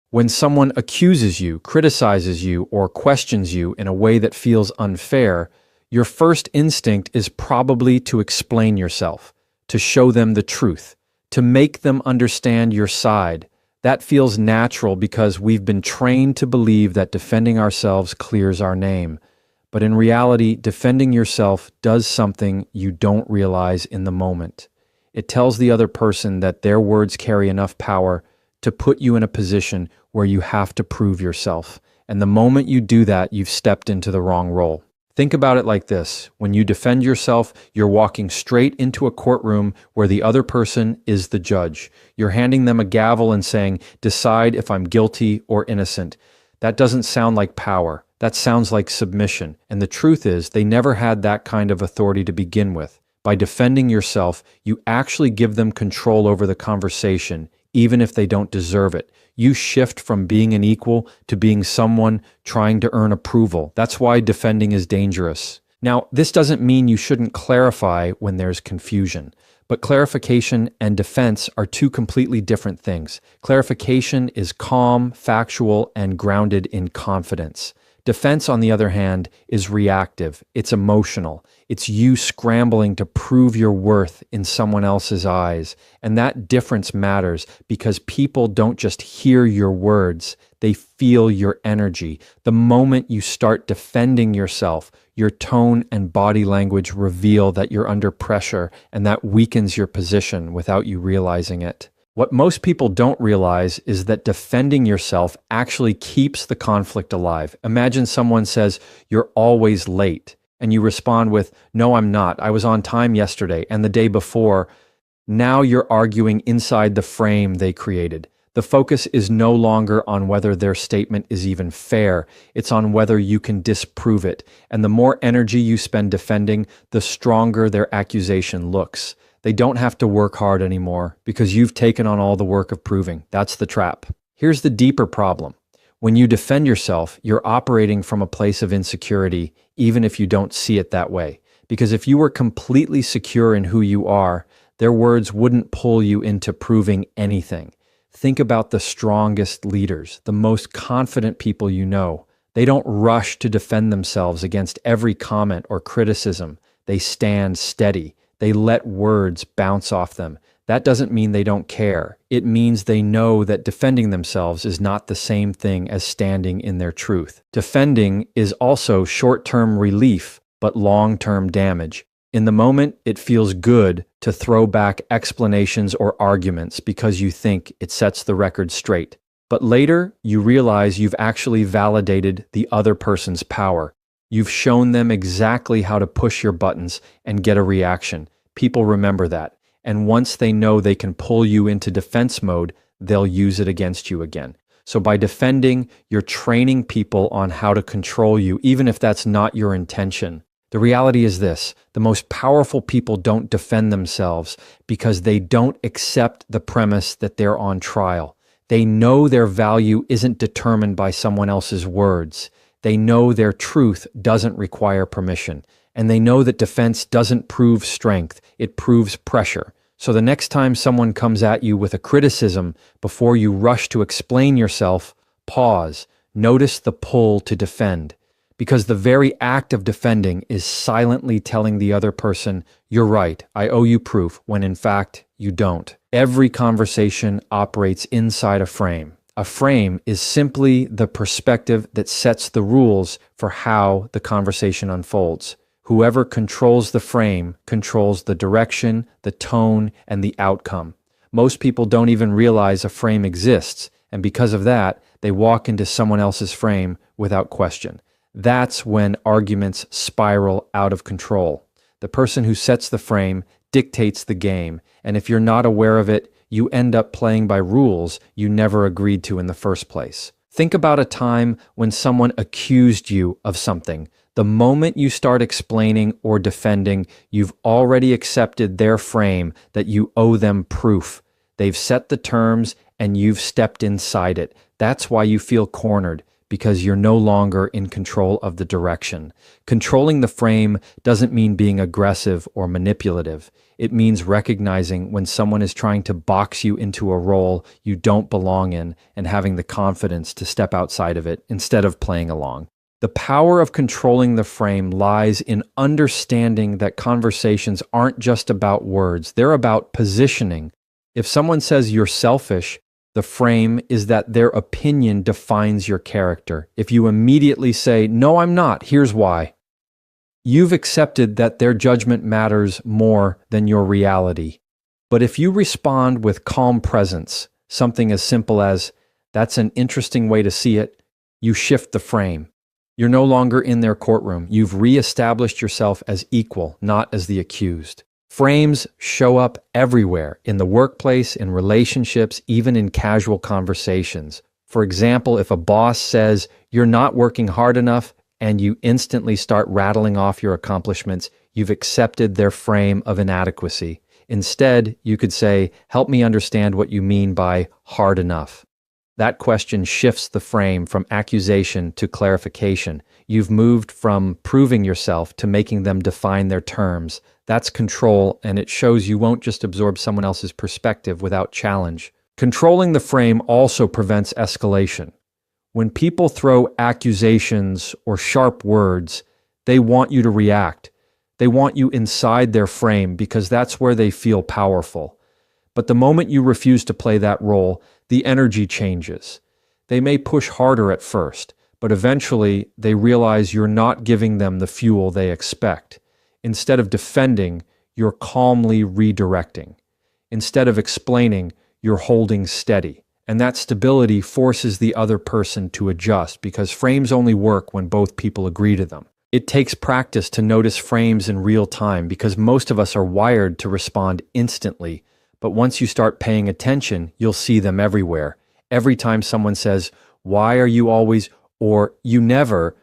When someone accuses you, criticizes you, or questions you in a way that feels unfair, your first instinct is probably to explain yourself, to show them the truth, to make them understand your side. That feels natural because we've been trained to believe that defending ourselves clears our name. But in reality, defending yourself does something you don't realize in the moment. It tells the other person that their words carry enough power to put you in a position where you have to prove yourself. And the moment you do that, you've stepped into the wrong role. Think about it like this. When you defend yourself, you're walking straight into a courtroom where the other person is the judge. You're handing them a gavel and saying, "Decide if I'm guilty or innocent." That doesn't sound like power. That sounds like submission. And the truth is, they never had that kind of authority to begin with. By defending yourself, you actually give them control over the conversation, even if they don't deserve it. You shift from being an equal to being someone trying to earn approval. That's why defending is dangerous. Now, this doesn't mean you shouldn't clarify when there's confusion, but clarification and defense are two completely different things. Clarification is calm, factual, and grounded in confidence. Defense, on the other hand, is reactive. It's emotional. It's you scrambling to prove your worth in someone else's eyes. And that difference matters because people don't just hear your words, they feel your energy. The moment you start defending yourself, your tone and body language reveal that you're under pressure, and that weakens your position without you realizing it. What most people don't realize is that defending yourself actually keeps the conflict alive. Imagine someone says, "You're always late," and you respond with, "No, I'm not. I was on time yesterday and the day before." Now you're arguing inside the frame they created. The focus is no longer on whether their statement is even fair. It's on whether you can disprove it. And the more energy you spend defending, the stronger their accusation looks. They don't have to work hard anymore because you've taken on all the work of proving. That's the trap. Here's the deeper problem. When you defend yourself, you're operating from a place of insecurity, even if you don't see it that way. Because if you were completely secure in who you are, their words wouldn't pull you into proving anything. Think about the strongest leaders, the most confident people you know. They don't rush to defend themselves against every comment or criticism. They stand steady. They let words bounce off them. That doesn't mean they don't care. It means they know that defending themselves is not the same thing as standing in their truth. Defending is also short-term relief, but long-term damage. In the moment, it feels good to throw back explanations or arguments because you think it sets the record straight. But later, you realize you've actually validated the other person's power. You've shown them exactly how to push your buttons and get a reaction. People remember that. And once they know they can pull you into defense mode, they'll use it against you again. So by defending, you're training people on how to control you, even if that's not your intention. The reality is this: the most powerful people don't defend themselves because they don't accept the premise that they're on trial. They know their value isn't determined by someone else's words. They know their truth doesn't require permission. And they know that defense doesn't prove strength, it proves pressure. So the next time someone comes at you with a criticism, before you rush to explain yourself, pause. Notice the pull to defend. Because the very act of defending is silently telling the other person, "You're right, I owe you proof," when in fact, you don't. Every conversation operates inside a frame. A frame is simply the perspective that sets the rules for how the conversation unfolds. Whoever controls the frame controls the direction, the tone, and the outcome. Most people don't even realize a frame exists, and because of that, they walk into someone else's frame without question. That's when arguments spiral out of control. The person who sets the frame dictates the game, and if you're not aware of it, you end up playing by rules you never agreed to in the first place. Think about a time when someone accused you of something. The moment you start explaining or defending, you've already accepted their frame that you owe them proof. They've set the terms and you've stepped inside it. That's why you feel cornered, because you're no longer in control of the direction. Controlling the frame doesn't mean being aggressive or manipulative. It means recognizing when someone is trying to box you into a role you don't belong in and having the confidence to step outside of it instead of playing along. The power of controlling the frame lies in understanding that conversations aren't just about words, they're about positioning. If someone says you're selfish, the frame is that their opinion defines your character. If you immediately say, "No, I'm not, here's why," you've accepted that their judgment matters more than your reality. But if you respond with calm presence, something as simple as, "That's an interesting way to see it," you shift the frame. You're no longer in their courtroom. You've reestablished yourself as equal, not as the accused. Frames show up everywhere, in the workplace, in relationships, even in casual conversations. For example, if a boss says, "You're not working hard enough," and you instantly start rattling off your accomplishments, you've accepted their frame of inadequacy. Instead, you could say, "Help me understand what you mean by hard enough." That question shifts the frame from accusation to clarification. You've moved from proving yourself to making them define their terms. That's control, and it shows you won't just absorb someone else's perspective without challenge. Controlling the frame also prevents escalation. When people throw accusations or sharp words, they want you to react. They want you inside their frame because that's where they feel powerful. But the moment you refuse to play that role, the energy changes. They may push harder at first, but eventually they realize you're not giving them the fuel they expect. Instead of defending, you're calmly redirecting. Instead of explaining, you're holding steady. And that stability forces the other person to adjust because frames only work when both people agree to them. It takes practice to notice frames in real time because most of us are wired to respond instantly. But once you start paying attention, you'll see them everywhere. Every time someone says, "Why are you always," or "You never,"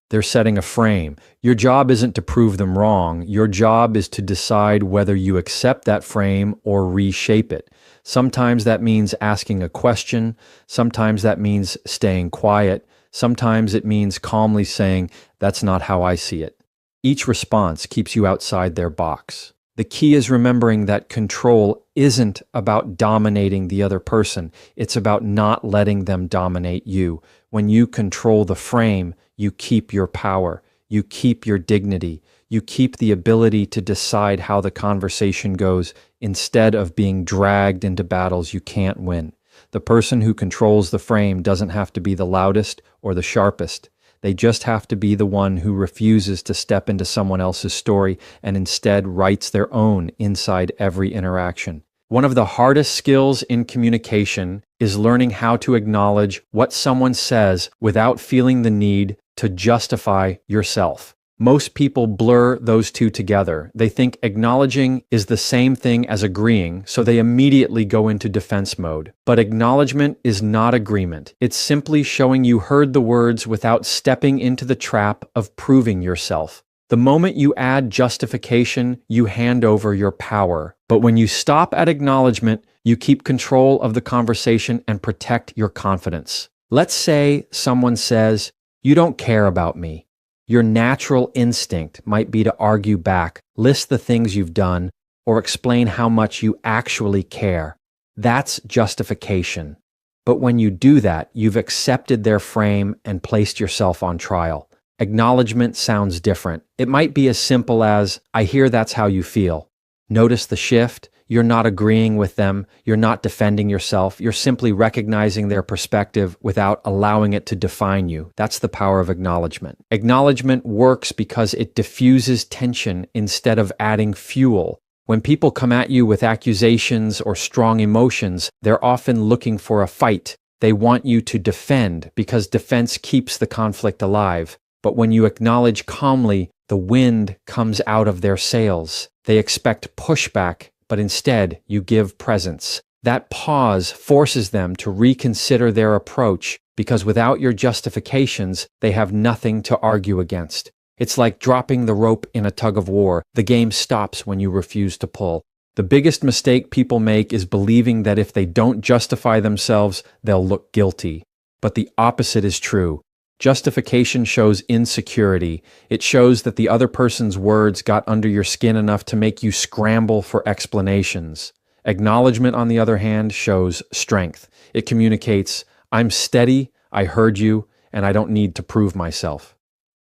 they're setting a frame. Your job isn't to prove them wrong. Your job is to decide whether you accept that frame or reshape it. Sometimes that means asking a question. Sometimes that means staying quiet. Sometimes it means calmly saying, "That's not how I see it." Each response keeps you outside their box. The key is remembering that control isn't about dominating the other person. It's about not letting them dominate you. When you control the frame, you keep your power. You keep your dignity. You keep the ability to decide how the conversation goes instead of being dragged into battles you can't win. The person who controls the frame doesn't have to be the loudest or the sharpest. They just have to be the one who refuses to step into someone else's story and instead writes their own inside every interaction. One of the hardest skills in communication is learning how to acknowledge what someone says without feeling the need to justify yourself. Most people blur those two together. They think acknowledging is the same thing as agreeing, so they immediately go into defense mode. But acknowledgement is not agreement. It's simply showing you heard the words without stepping into the trap of proving yourself. The moment you add justification, you hand over your power. But when you stop at acknowledgement, you keep control of the conversation and protect your confidence. Let's say someone says, "You don't care about me." Your natural instinct might be to argue back, list the things you've done, or explain how much you actually care. That's justification. But when you do that, you've accepted their frame and placed yourself on trial. Acknowledgement sounds different. It might be as simple as, "I hear that's how you feel." Notice the shift. You're not agreeing with them. You're not defending yourself. You're simply recognizing their perspective without allowing it to define you. That's the power of acknowledgement. Acknowledgement works because it diffuses tension instead of adding fuel. When people come at you with accusations or strong emotions, they're often looking for a fight. They want you to defend because defense keeps the conflict alive. But when you acknowledge calmly, the wind comes out of their sails. They expect pushback, but instead you give presence. That pause forces them to reconsider their approach because without your justifications, they have nothing to argue against. It's like dropping the rope in a tug of war. The game stops when you refuse to pull. The biggest mistake people make is believing that if they don't justify themselves, they'll look guilty. But the opposite is true. Justification shows insecurity. It shows that the other person's words got under your skin enough to make you scramble for explanations. Acknowledgement, on the other hand, shows strength. It communicates, I'm steady, I heard you, and I don't need to prove myself.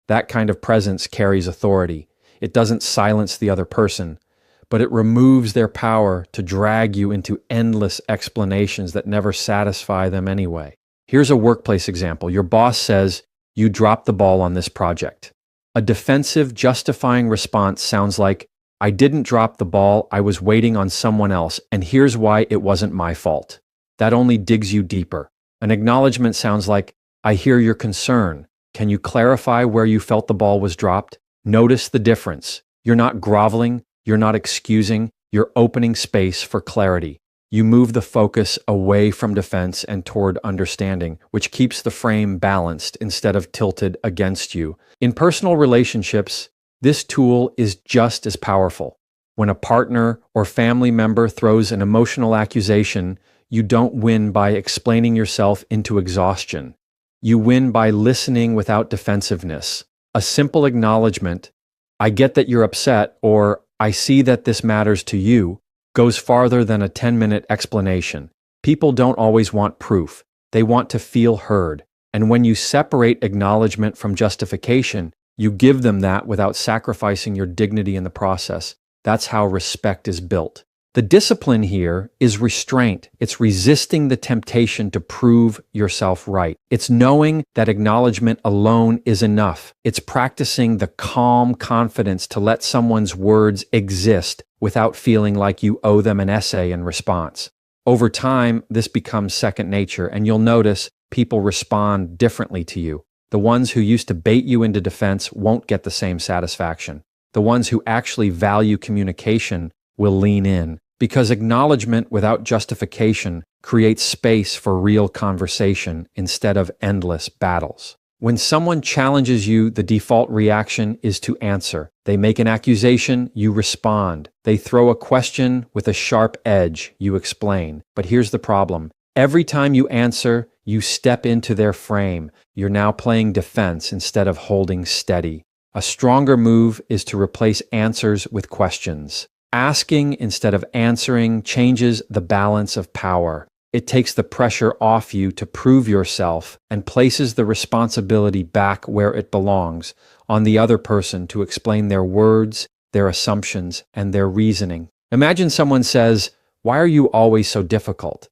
That kind of presence carries authority. It doesn't silence the other person, but it removes their power to drag you into endless explanations that never satisfy them anyway. Here's a workplace example. Your boss says, you dropped the ball on this project. A defensive, justifying response sounds like, I didn't drop the ball, I was waiting on someone else, and here's why it wasn't my fault. That only digs you deeper. An acknowledgement sounds like, I hear your concern. Can you clarify where you felt the ball was dropped? Notice the difference. You're not groveling, you're not excusing, you're opening space for clarity. You move the focus away from defense and toward understanding, which keeps the frame balanced instead of tilted against you. In personal relationships, this tool is just as powerful. When a partner or family member throws an emotional accusation, you don't win by explaining yourself into exhaustion. You win by listening without defensiveness. A simple acknowledgement, I get that you're upset, or I see that this matters to you, goes farther than a 10-minute explanation. People don't always want proof. They want to feel heard. And when you separate acknowledgement from justification, you give them that without sacrificing your dignity in the process. That's how respect is built. The discipline here is restraint. It's resisting the temptation to prove yourself right. It's knowing that acknowledgement alone is enough. It's practicing the calm confidence to let someone's words exist without feeling like you owe them an essay in response. Over time, this becomes second nature, and you'll notice people respond differently to you. The ones who used to bait you into defense won't get the same satisfaction. The ones who actually value communication will lean in, because acknowledgement without justification creates space for real conversation instead of endless battles. When someone challenges you, the default reaction is to answer. They make an accusation, you respond. They throw a question with a sharp edge, you explain. But here's the problem. Every time you answer, you step into their frame. You're now playing defense instead of holding steady. A stronger move is to replace answers with questions. Asking instead of answering changes the balance of power. It takes the pressure off you to prove yourself and places the responsibility back where it belongs, on the other person to explain their words, their assumptions, and their reasoning. Imagine someone says, "Why are you always so difficult?"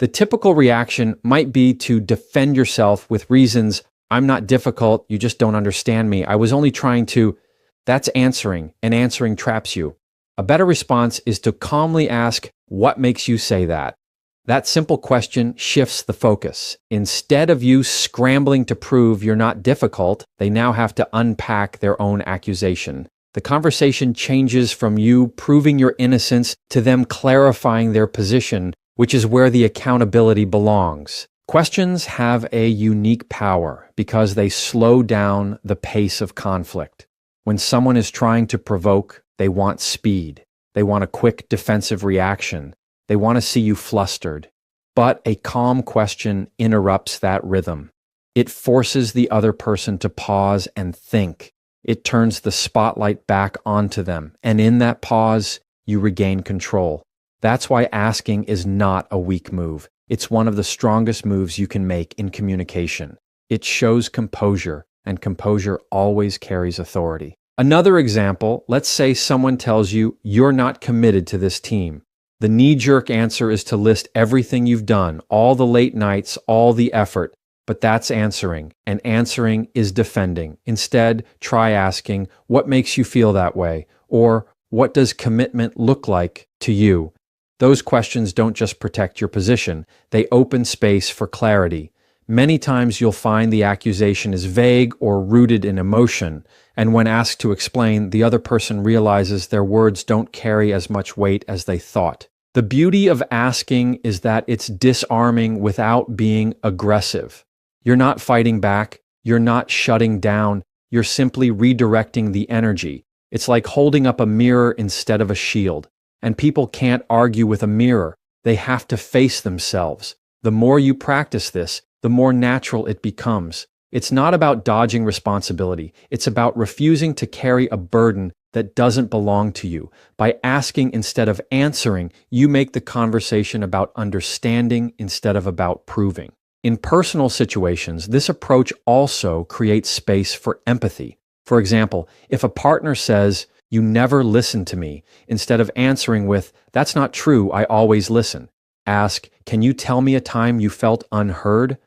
The typical reaction might be to defend yourself with reasons, "I'm not difficult, you just don't understand me. I was only trying to..." That's answering, and answering traps you. A better response is to calmly ask, "What makes you say that?" That simple question shifts the focus. Instead of you scrambling to prove you're not difficult, they now have to unpack their own accusation. The conversation changes from you proving your innocence to them clarifying their position, which is where the accountability belongs. Questions have a unique power because they slow down the pace of conflict. When someone is trying to provoke, they want speed. They want a quick defensive reaction. They want to see you flustered. But a calm question interrupts that rhythm. It forces the other person to pause and think. It turns the spotlight back onto them. And in that pause, you regain control. That's why asking is not a weak move. It's one of the strongest moves you can make in communication. It shows composure, and composure always carries authority. Another example, let's say someone tells you you're not committed to this team. The knee-jerk answer is to list everything you've done, all the late nights, all the effort, but that's answering, and answering is defending. Instead, try asking, what makes you feel that way? Or, what does commitment look like to you? Those questions don't just protect your position, they open space for clarity. Many times you'll find the accusation is vague or rooted in emotion, and when asked to explain, the other person realizes their words don't carry as much weight as they thought. The beauty of asking is that it's disarming without being aggressive. You're not fighting back, you're not shutting down, you're simply redirecting the energy. It's like holding up a mirror instead of a shield. And people can't argue with a mirror, they have to face themselves. The more you practice this, the more natural it becomes. It's not about dodging responsibility. It's about refusing to carry a burden that doesn't belong to you. By asking instead of answering, you make the conversation about understanding instead of about proving. In personal situations, this approach also creates space for empathy. For example, if a partner says, "You never listen to me," instead of answering with, "That's not true, I always listen," ask, "Can you tell me a time you felt unheard?"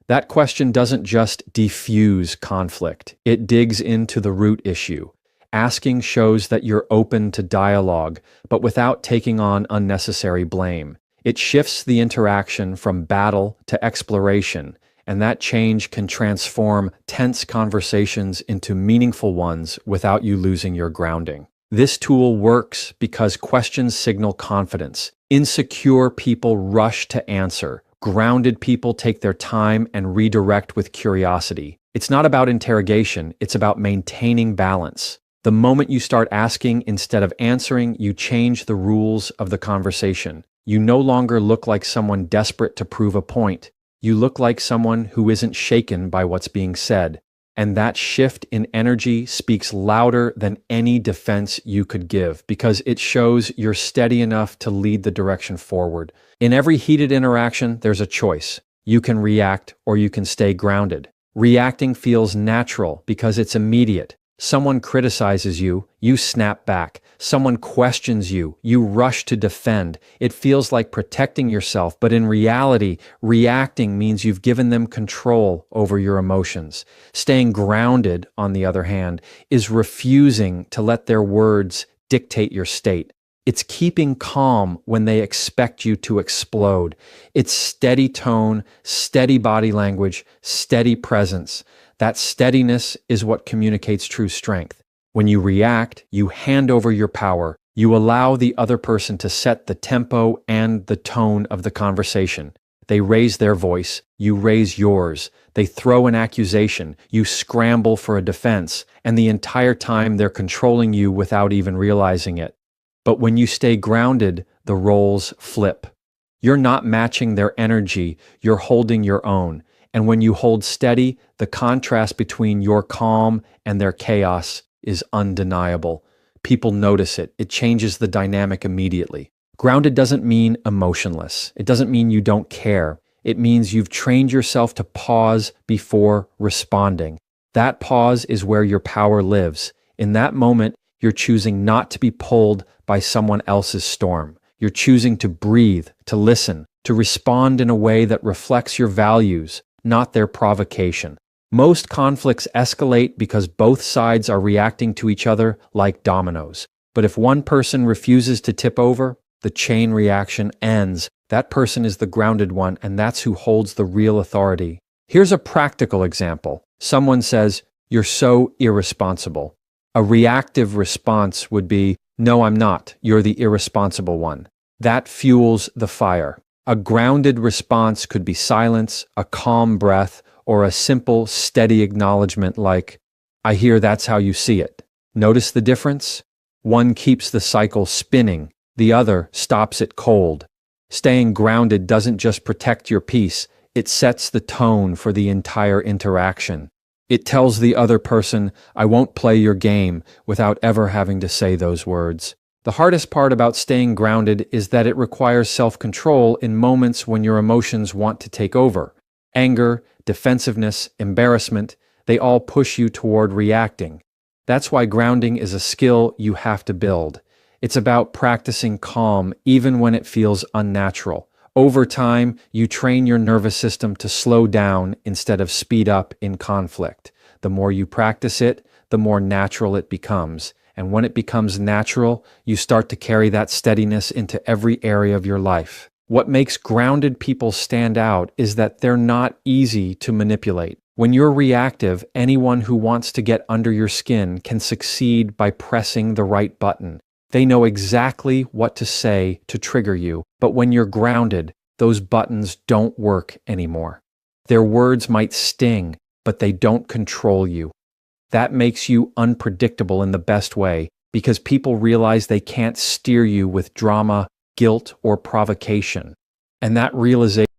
That question doesn't just diffuse conflict, it digs into the root issue. Asking shows that you're open to dialogue, but without taking on unnecessary blame. It shifts the interaction from battle to exploration, and that change can transform tense conversations into meaningful ones without you losing your grounding. This tool works because questions signal confidence. Insecure people rush to answer. Grounded people take their time and redirect with curiosity. It's not about interrogation, it's about maintaining balance. The moment you start asking instead of answering, you change the rules of the conversation. You no longer look like someone desperate to prove a point. You look like someone who isn't shaken by what's being said. And that shift in energy speaks louder than any defense you could give because it shows you're steady enough to lead the direction forward. In every heated interaction, there's a choice. You can react or you can stay grounded. Reacting feels natural because it's immediate. Someone criticizes you, you snap back. Someone questions you, you rush to defend. It feels like protecting yourself, but in reality, reacting means you've given them control over your emotions. Staying grounded, on the other hand, is refusing to let their words dictate your state. It's keeping calm when they expect you to explode. It's steady tone, steady body language, steady presence. That steadiness is what communicates true strength. When you react, you hand over your power. You allow the other person to set the tempo and the tone of the conversation. They raise their voice, you raise yours. They throw an accusation, you scramble for a defense, and the entire time they're controlling you without even realizing it. But when you stay grounded, the roles flip. You're not matching their energy, you're holding your own. And when you hold steady, the contrast between your calm and their chaos is undeniable. People notice it. It changes the dynamic immediately. Grounded doesn't mean emotionless. It doesn't mean you don't care. It means you've trained yourself to pause before responding. That pause is where your power lives. In that moment, you're choosing not to be pulled by someone else's storm. You're choosing to breathe, to listen, to respond in a way that reflects your values, not their provocation. Most conflicts escalate because both sides are reacting to each other like dominoes. But if one person refuses to tip over, the chain reaction ends. That person is the grounded one, and that's who holds the real authority. Here's a practical example. Someone says, "You're so irresponsible." A reactive response would be, "No, I'm not. You're the irresponsible one." That fuels the fire. A grounded response could be silence, a calm breath, or a simple, steady acknowledgement like, "I hear that's how you see it." Notice the difference? One keeps the cycle spinning, the other stops it cold. Staying grounded doesn't just protect your peace, it sets the tone for the entire interaction. It tells the other person, "I won't play your game," without ever having to say those words. The hardest part about staying grounded is that it requires self-control in moments when your emotions want to take over. Anger, defensiveness, embarrassment, they all push you toward reacting. That's why grounding is a skill you have to build. It's about practicing calm even when it feels unnatural. Over time, you train your nervous system to slow down instead of speed up in conflict. The more you practice it, the more natural it becomes. And when it becomes natural, you start to carry that steadiness into every area of your life. What makes grounded people stand out is that they're not easy to manipulate. When you're reactive, anyone who wants to get under your skin can succeed by pressing the right button. They know exactly what to say to trigger you, but when you're grounded, those buttons don't work anymore. Their words might sting, but they don't control you. That makes you unpredictable in the best way because people realize they can't steer you with drama, guilt, or provocation. And that realization